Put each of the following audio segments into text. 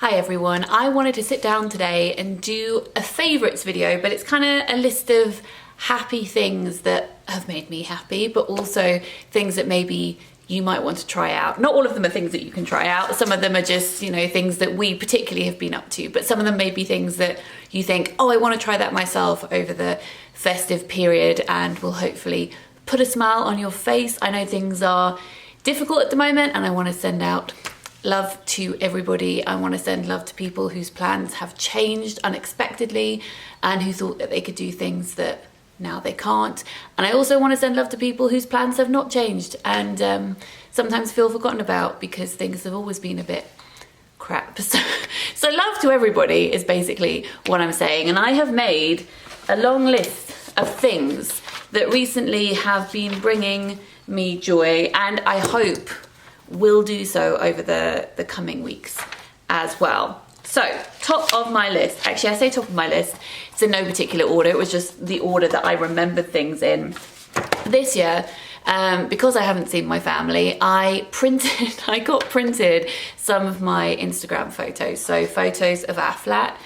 Hi everyone, I wanted to sit down today and do a favourites video, but it's kind of a list of happy things that have made me happy, but also things that maybe you might want to try out. Not all of them are things that you can try out. Some of them are just, you know, things that we particularly have been up to, but some of them may be things that you think, oh, I want to try that myself over the festive period and will hopefully put a smile on your face. I know things are difficult at the moment and I want to send out love to everybody. I want to send love to people whose plans have changed unexpectedly and who thought that they could do things that now they can't. And I also want to send love to people whose plans have not changed and sometimes feel forgotten about because things have always been a bit crap. So love to everybody is basically what I'm saying. And I have made a long list of things that recently have been bringing me joy and I hope will do so over the coming weeks as well. So top of my list, actually I say top of my list, it's in no particular order, it was just the order that I remembered things in. This year, because I haven't seen my family, I got printed some of my Instagram photos. So photos of our flat,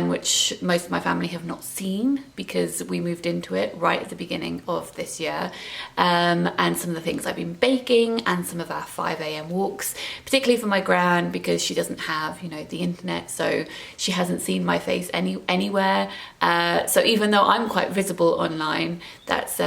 which most of my family have not seen because we moved into it right at the beginning of this year. And some of the things I've been baking and some of our 5 a.m. walks, particularly for my gran because she doesn't have, you know, the internet. So she hasn't seen my face anywhere. So even though I'm quite visible online, that's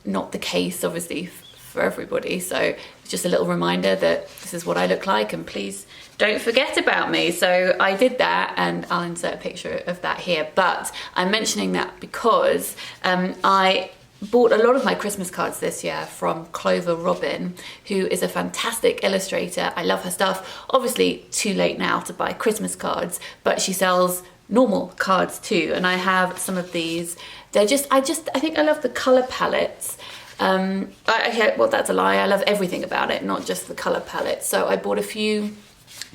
not the case obviously for everybody, so it's just a little reminder that this is what I look like and please don't forget about me. So I did that and I'll insert a picture of that here, but I'm mentioning that because I bought a lot of my Christmas cards this year from Clover Robin, who is a fantastic illustrator. I love her stuff. Obviously too late now to buy Christmas cards, but she sells normal cards too, and I have some of these. They're just, I think I love the color palettes. Well, that's a lie. I love everything about it, not just the color palette. So I bought a few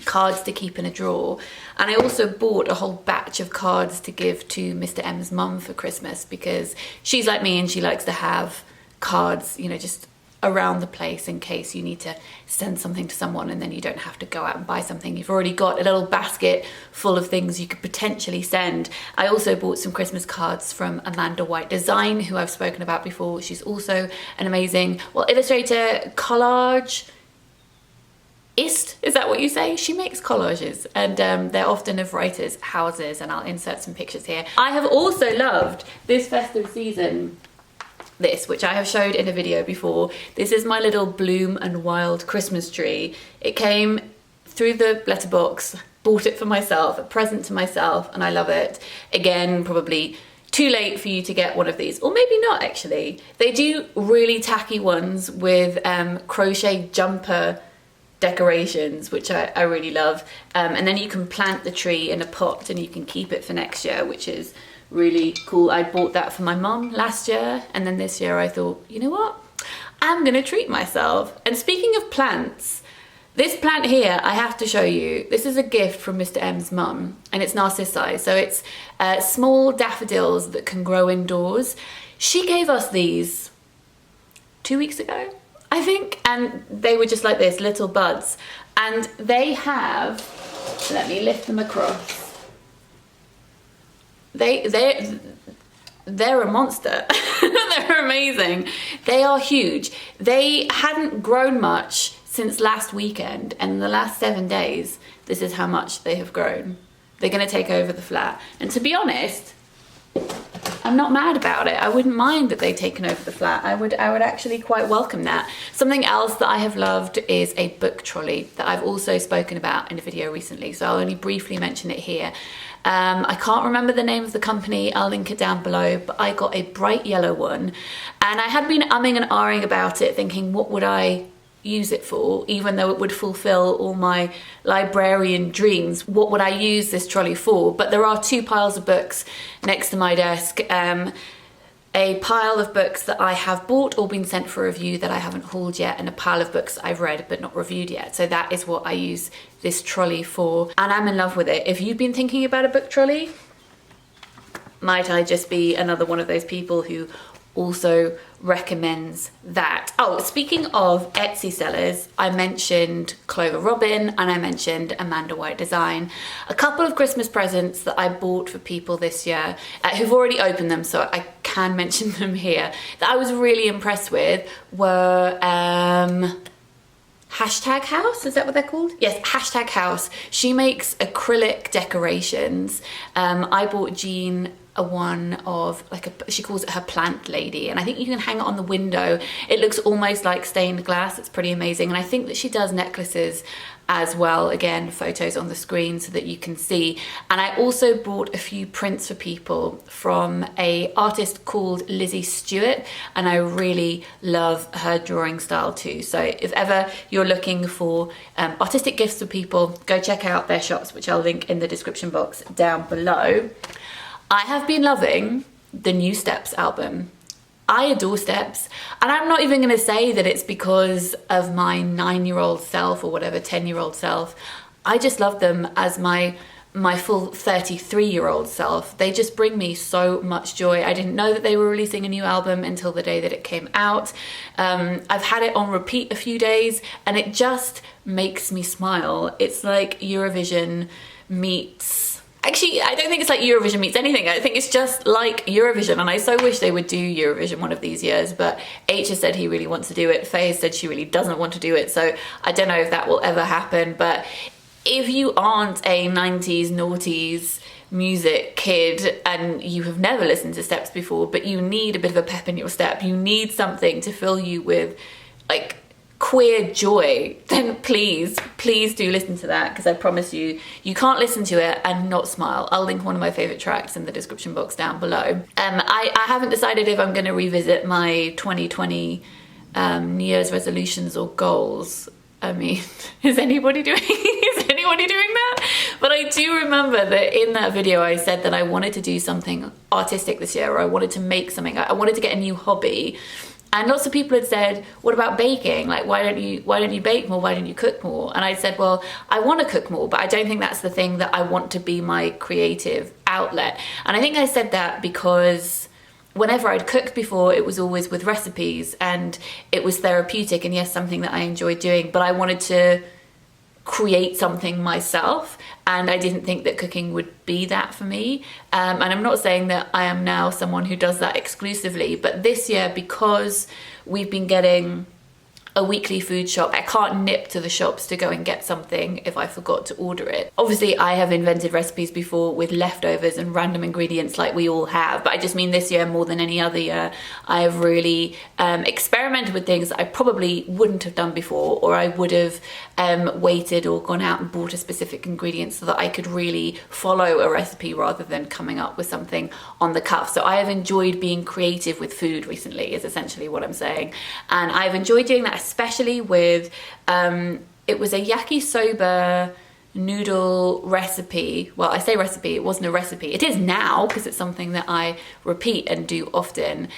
cards to keep in a drawer, and I also bought a whole batch of cards to give to Mr. M's mum for Christmas because she's like me and she likes to have cards, you know, just around the place in case you need to send something to someone and then you don't have to go out and buy something. You've already got a little basket full of things you could potentially send. I also bought some Christmas cards from Amanda White Design, who I've spoken about before. She's also an amazing, well, illustrator, collage. Is that what you say? She makes collages and they're often of writers' houses, and I'll insert some pictures here. I have also loved this festive season this, which I have showed in a video before. This is my little Bloom and Wild Christmas tree. It came through the letterbox, bought it for myself, a present to myself, and I love it. Again, probably too late for you to get one of these, or maybe not actually. They do really tacky ones with crochet jumper decorations, which I really love. And then you can plant the tree in a pot and you can keep it for next year, which is really cool. I bought that for my mum last year, and then this year I thought, you know what? I'm gonna treat myself. And speaking of plants, this plant here, I have to show you. This is a gift from Mr. M's mum, and it's narcissi. So it's small daffodils that can grow indoors. She gave us these 2 weeks ago, I think, and they were just like this, little buds. And they have, let me lift them across. They're a monster. They're amazing. They are huge. They hadn't grown much since last weekend, and in the last 7 days, this is how much they have grown. They're gonna take over the flat. And to be honest, I'm not mad about it. I wouldn't mind that they'd taken over the flat. I would actually quite welcome that. Something else that I have loved is a book trolley that I've also spoken about in a video recently, so I'll only briefly mention it here. I can't remember the name of the company, I'll link it down below, but I got a bright yellow one and I had been umming and ahhing about it, thinking what would I use it for, even though it would fulfill all my librarian dreams. What would I use this trolley for? But there are 2 piles of books next to my desk. A pile of books that I have bought or been sent for review that I haven't hauled yet, and a pile of books I've read but not reviewed yet. So that is what I use this trolley for, and I'm in love with it. If you've been thinking about a book trolley, might I just be another one of those people who also recommends that. Oh, speaking of Etsy sellers, I mentioned Clover Robin and I mentioned Amanda White Design. A couple of Christmas presents that I bought for people this year who've already opened them, so I can mention them here, that I was really impressed with were Hashtag House, is that what they're called? Yes, Hashtag House. She makes acrylic decorations. I bought Jean one of she calls it her plant lady, and I think you can hang it on the window. It looks almost like stained glass. It's pretty amazing. And I think that she does necklaces as well. Again, photos on the screen so that you can see. And I also bought a few prints for people from a artist called Lizzie Stewart, and I really love her drawing style too. So if ever you're looking for artistic gifts for people, go check out their shops, which I'll link in the description box down below. I have been loving the new Steps album. I adore Steps, and I'm not even going to say that it's because of my 9-year-old self or whatever, 10-year-old self. I just love them as my full 33-year-old self. They just bring me so much joy. I didn't know that they were releasing a new album until the day that it came out. I've had it on repeat a few days, and it just makes me smile. It's like Eurovision meets... Actually, I don't think it's like Eurovision meets anything. I think it's just like Eurovision, and I so wish they would do Eurovision one of these years, but H has said he really wants to do it. Faye has said she really doesn't want to do it, so I don't know if that will ever happen. But if you aren't a 90s, noughties music kid and you have never listened to Steps before, but you need a bit of a pep in your step, you need something to fill you with like queer joy, then please do listen to that, because I promise you, you can't listen to it and not smile. I'll link one of my favorite tracks in the description box down below. I haven't decided if I'm going to revisit my 2020 New Year's resolutions or goals. I mean, is anybody doing that? But I do remember that in that video I said that I wanted to do something artistic this year, or I wanted to make something. I wanted to get a new hobby. And lots of people had said, what about baking? Like, why don't you bake more? Why don't you cook more? And I said, well, I want to cook more, but I don't think that's the thing that I want to be my creative outlet. And I think I said that because whenever I'd cooked before, it was always with recipes and it was therapeutic, and yes, something that I enjoyed doing, but I wanted to create something myself, and I didn't think that cooking would be that for me. And I'm not saying that I am now someone who does that exclusively, but this year, because we've been getting a weekly food shop, I can't nip to the shops to go and get something if I forgot to order it. Obviously, I have invented recipes before with leftovers and random ingredients like we all have, but I just mean this year more than any other year, I have really experimented with things that I probably wouldn't have done before, or I would have waited or gone out and bought a specific ingredient so that I could really follow a recipe rather than coming up with something on the cuff. So I have enjoyed being creative with food recently, is essentially what I'm saying. And I've enjoyed doing that, especially with, it was a yakisoba noodle recipe. Well, I say recipe, it wasn't a recipe. It is now, because it's something that I repeat and do often,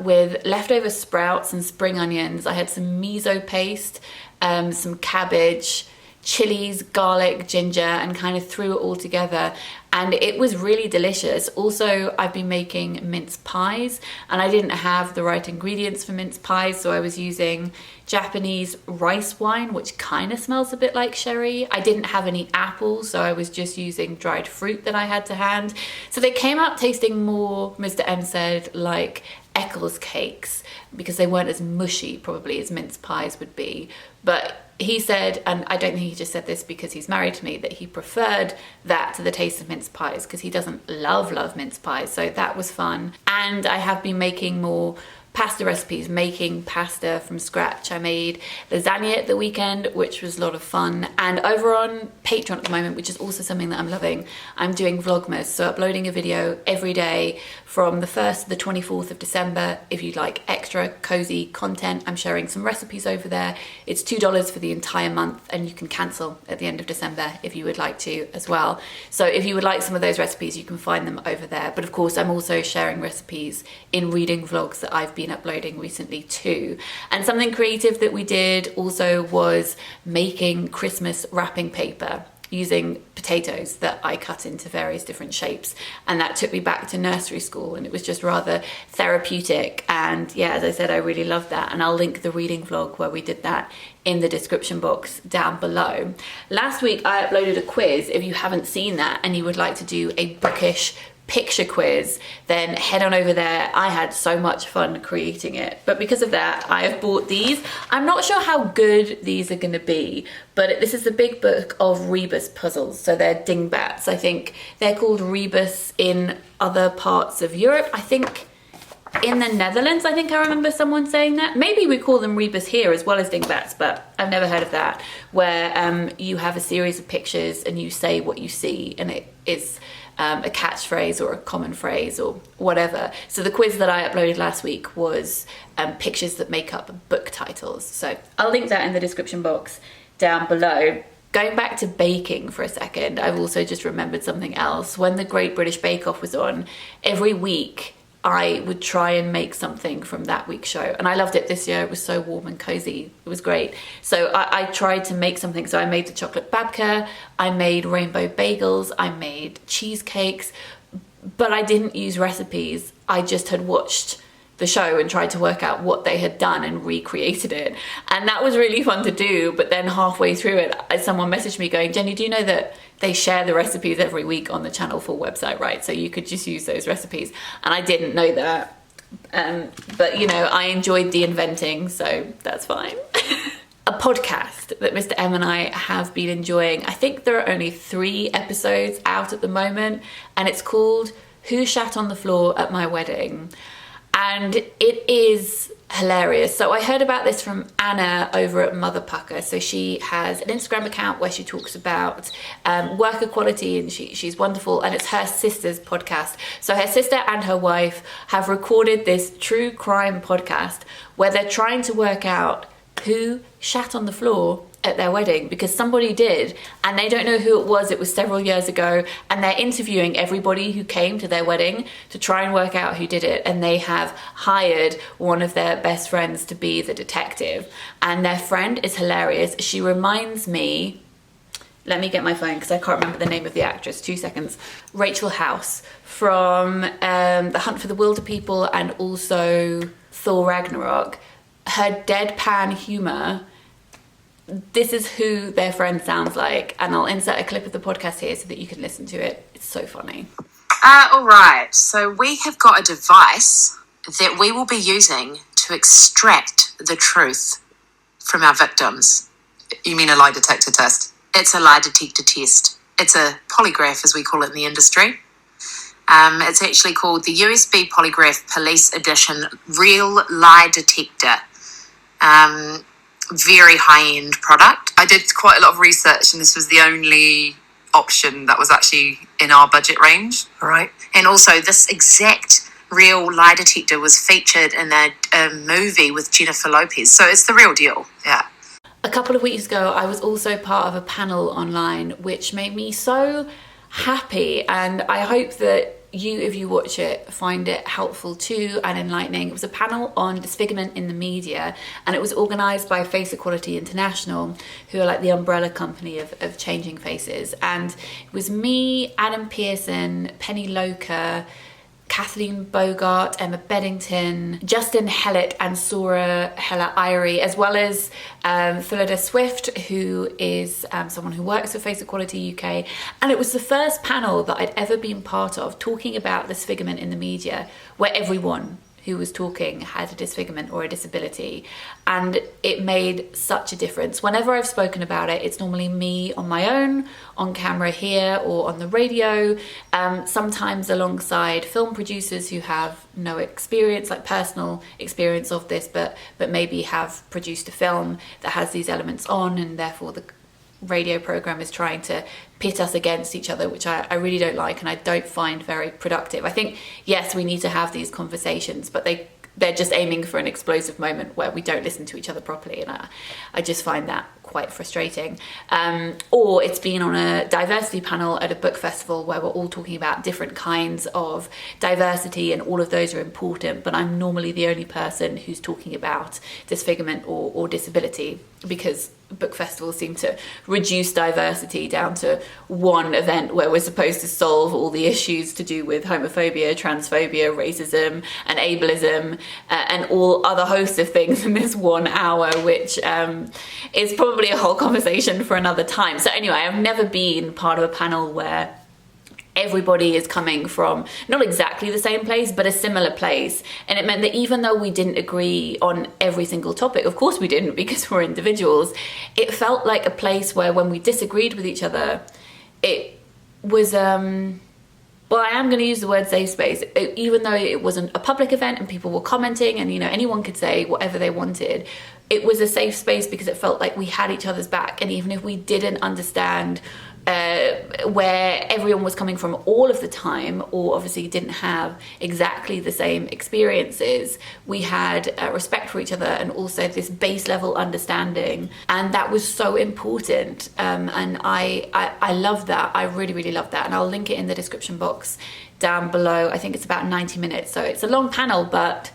with leftover sprouts and spring onions. I had some miso paste, some cabbage, chilies, garlic, ginger, and kind of threw it all together, and it was really delicious. Also, I've been making mince pies, and I didn't have the right ingredients for mince pies, so I was using Japanese rice wine, which kind of smells a bit like sherry. I didn't have any apples, so I was just using dried fruit that I had to hand. So they came out tasting more, Mr. M said, like Eccles cakes, because they weren't as mushy probably as mince pies would be. But he said, and I don't think he just said this because he's married to me, that he preferred that to the taste of mince pies because he doesn't love mince pies. So that was fun. And I have been making more pasta recipes, making pasta from scratch. I made lasagna at the weekend, which was a lot of fun. And over on Patreon at the moment, which is also something that I'm loving, I'm doing Vlogmas, so uploading a video every day from the 1st to the 24th of December. If you'd like extra cozy content, I'm sharing some recipes over there. It's $2 for the entire month, and you can cancel at the end of December if you would like to as well. So if you would like some of those recipes, you can find them over there. But of course, I'm also sharing recipes in reading vlogs that I've been uploading recently too. And something creative that we did also was making Christmas wrapping paper. using potatoes that I cut into various different shapes, and that took me back to nursery school, and it was just rather therapeutic. And yeah, as I said, I really loved that, and I'll link the reading vlog where we did that in the description box down below. Last week I uploaded a quiz. If you haven't seen that and you would like to do a bookish picture quiz, then head on over there. I had so much fun creating it, but because of that I have bought these. I'm not sure how good these are going to be, but this is the big book of Rebus puzzles, so they're dingbats. I think they're called Rebus in other parts of Europe. I think in the Netherlands, I think I remember someone saying that. Maybe we call them Rebus here as well as dingbats, but I've never heard of that, where you have a series of pictures and you say what you see, and it is a catchphrase or a common phrase or whatever. So the quiz that I uploaded last week was pictures that make up book titles. So I'll link that in the description box down below. Going back to baking for a second, I've also just remembered something else. When the Great British Bake Off was on, every week I would try and make something from that week's show. And I loved it this year. It was so warm and cozy. It was great. So I tried to make something. So I made the chocolate babka, I made rainbow bagels, I made cheesecakes, but I didn't use recipes. I just had watched the show and tried to work out what they had done and recreated it. And that was really fun to do. But then halfway through it, someone messaged me going, Jenny, do you know that they share the recipes every week on the Channel 4 website, right? So you could just use those recipes. And I didn't know that. But you know, I enjoyed the inventing, so that's fine. A podcast that Mr. M and I have been enjoying. I think there are only 3 episodes out at the moment, and it's called Who Shat on the Floor at My Wedding? And it is hilarious. So I heard about this from Anna over at Mother Pucker. So she has an Instagram account where she talks about work equality, and she's wonderful, and it's her sister's podcast. So her sister and her wife have recorded this true crime podcast where they're trying to work out who shat on the floor at their wedding, because somebody did, and they don't know who it was. It was several years ago, and they're interviewing everybody who came to their wedding to try and work out who did it. And they have hired one of their best friends to be the detective, and their friend is hilarious. She reminds me, let me get my phone because I can't remember the name of the actress, 2 seconds. Rachel House from The Hunt for the Wilder People and also Thor Ragnarok. Her deadpan humor, this is who their friend sounds like, and I'll insert a clip of the podcast here so that you can listen to it. It's so funny. All right, so we have got a device that we will be using to extract the truth from our victims. You mean a lie detector test? It's a lie detector test. It's a polygraph, as we call it in the industry. It's actually called the USB Polygraph Police Edition Real Lie Detector. Very high-end product. I did quite a lot of research, and this was the only option that was actually in our budget range. All right. And also, this exact real lie detector was featured in a movie with Jennifer Lopez. So it's the real deal. Yeah. A couple of weeks ago, I was also part of a panel online, which made me so happy, and I hope that you, if you watch it, find it helpful too and enlightening. It was a panel on disfigurement in the media, and it was organised by Face Equality International, who are like the umbrella company of changing faces. And it was me, Adam Pearson, Penny Loker, Kathleen Bogart, Emma Beddington, Justin Hellett and Sora Heller-Irie, as well as Phillida Swift, who is someone who works for Face Equality UK. And it was the first panel that I'd ever been part of talking about disfigurement in the media, where everyone who was talking had a disfigurement or a disability, and it made such a difference. Whenever I've spoken about it, it's normally me on my own, on camera here or on the radio, sometimes alongside film producers who have no experience, like personal experience of this, but maybe have produced a film that has these elements on, and therefore the radio program is trying to pit us against each other, which I really don't like, and I don't find very productive. I think, yes, we need to have these conversations, but they're just aiming for an explosive moment where we don't listen to each other properly, and I just find that quite frustrating. Or it's been on a diversity panel at a book festival where we're all talking about different kinds of diversity, and all of those are important, but I'm normally the only person who's talking about disfigurement or disability, because book festivals seem to reduce diversity down to one event where we're supposed to solve all the issues to do with homophobia, transphobia, racism and ableism, and all other hosts of things in this 1 hour, which is probably a whole conversation for another time. So anyway, I've never been part of a panel where everybody is coming from not exactly the same place, but a similar place. And it meant that even though we didn't agree on every single topic, of course we didn't because we're individuals, it felt like a place where when we disagreed with each other, it was, well, I am going to use the word safe space. Even though it wasn't a public event and people were commenting and, you know, anyone could say whatever they wanted, it was a safe space because it felt like we had each other's back. And even if we didn't understand where everyone was coming from all of the time, or obviously didn't have exactly the same experiences, we had respect for each other and also this base level understanding, and that was so important. And I love that. I really love that, and I'll link it in the description box down below. I think it's about 90 minutes, so it's a long panel, but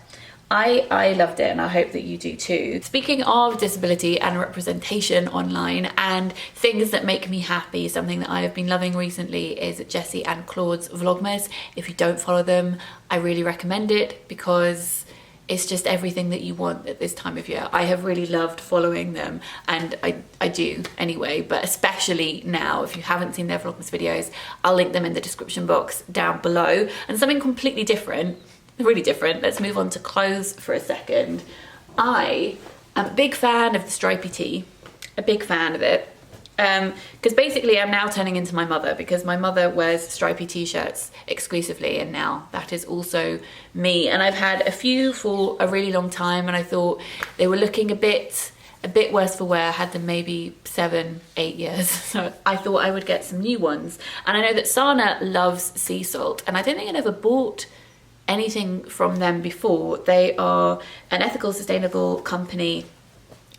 I loved it, and I hope that you do too. Speaking of disability and representation online and things that make me happy, something that I have been loving recently is Jessie and Claude's Vlogmas. If you don't follow them, I really recommend it because it's just everything that you want at this time of year. I have really loved following them, and I do anyway, but especially now, if you haven't seen their Vlogmas videos, I'll link them in the description box down below. And something completely different, really different, let's move on to clothes for a second. I am a big fan of the stripy tee, a big fan of it, because basically I'm now turning into my mother, because my mother wears stripy t-shirts exclusively, and now that is also me. And I've had a few for a really long time, and I thought they were looking a bit worse for wear. I had them maybe 7-8 years, so I thought I would get some new ones. And I know that Sana loves sea salt, and I don't think I'd ever bought anything from them before. They are an ethical, sustainable company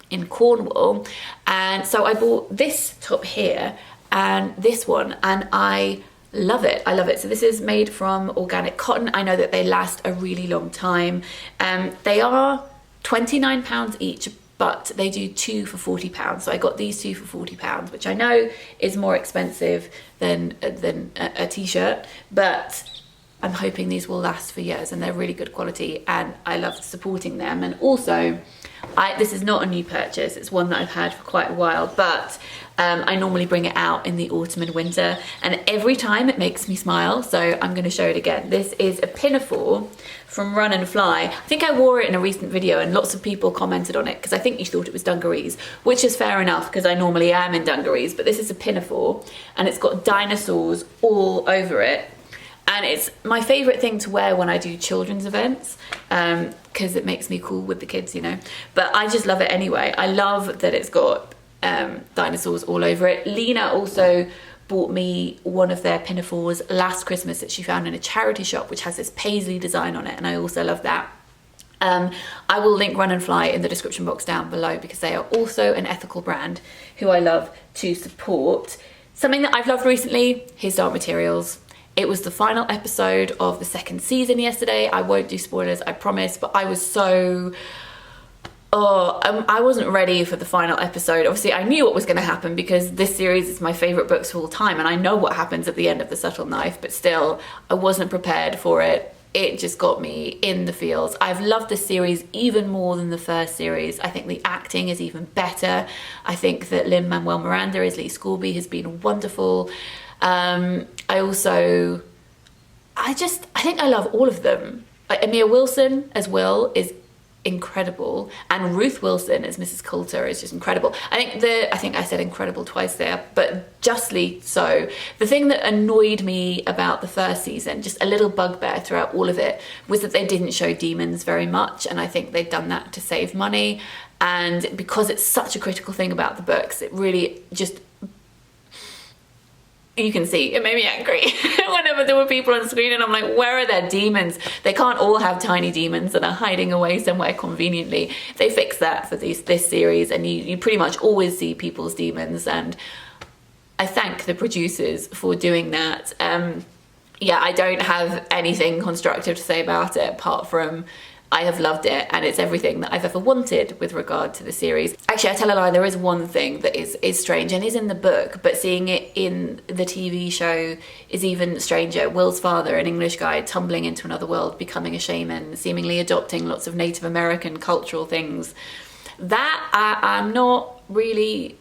in Cornwall, and so I bought this top here and this one, and I love it. I love it. So this is made from organic cotton. I know that they last a really long time. They are £29 each, but they do 2 for £40. So I got these 2 for £40, which I know is more expensive than a t-shirt, but I'm hoping these will last for years, and they're really good quality, and I love supporting them. And also, this is not a new purchase, it's one that I've had for quite a while, but I normally bring it out in the autumn and winter, and every time it makes me smile, so I'm going to show it again. This is a pinafore from Run and Fly. I think I wore it in a recent video, and lots of people commented on it because I think you thought it was dungarees, which is fair enough because I normally am in dungarees, but this is a pinafore, and it's got dinosaurs all over it. And it's my favourite thing to wear when I do children's events, because it makes me cool with the kids, you know. But I just love it anyway. I love that it's got dinosaurs all over it. Lena also bought me one of their pinafores last Christmas that she found in a charity shop, which has this paisley design on it, and I also love that. I will link Run and Fly in the description box down below because they are also an ethical brand who I love to support. Something that I've loved recently, His Dark Materials. It was the final episode of the 2nd season yesterday. I won't do spoilers, I promise, but I was so... I wasn't ready for the final episode. Obviously, I knew what was going to happen because this series is my favourite books of all time, and I know what happens at the end of The Subtle Knife, but still, I wasn't prepared for it. It just got me in the feels. I've loved this series even more than the first series. I think the acting is even better. I think that Lin-Manuel Miranda as Lee Scooby has been wonderful. I think I love all of them. Amir Wilson as Will is incredible, and Ruth Wilson as Mrs. Coulter is just incredible. I think I said incredible twice there, but justly so. The thing that annoyed me about the first season, just a little bugbear throughout all of it, was that they didn't show demons very much, and I think they've done that to save money, and because it's such a critical thing about the books, it really just... You can see, it made me angry whenever there were people on screen, and I'm like, where are their demons? They can't all have tiny demons that are hiding away somewhere conveniently. They fixed that for this series, and you pretty much always see people's demons, and I thank the producers for doing that. Yeah, I don't have anything constructive to say about it apart from I have loved it, and it's everything that I've ever wanted with regard to the series. Actually, I tell a lie, there is one thing that is strange and is in the book, but seeing it in the TV show is even stranger. Will's father, an English guy, tumbling into another world, becoming a shaman, seemingly adopting lots of Native American cultural things. That I'm not really...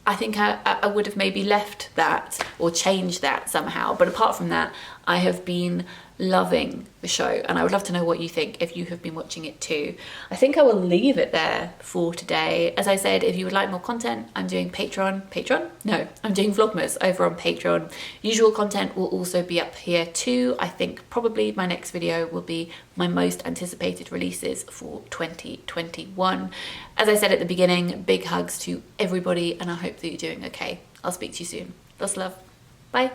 I think I would have maybe left that or changed that somehow. But apart from that, I have been loving the show, and I would love to know what you think if you have been watching it too. I think I will leave it there for today. As I said, if you would like more content, I'm doing Patreon? No, I'm doing Vlogmas over on Patreon. Usual content will also be up here too. I think probably my next video will be my most anticipated releases for 2021. As I said at the beginning, big hugs to everybody, and I hope that you're doing okay. I'll speak to you soon. Lots of love. Bye.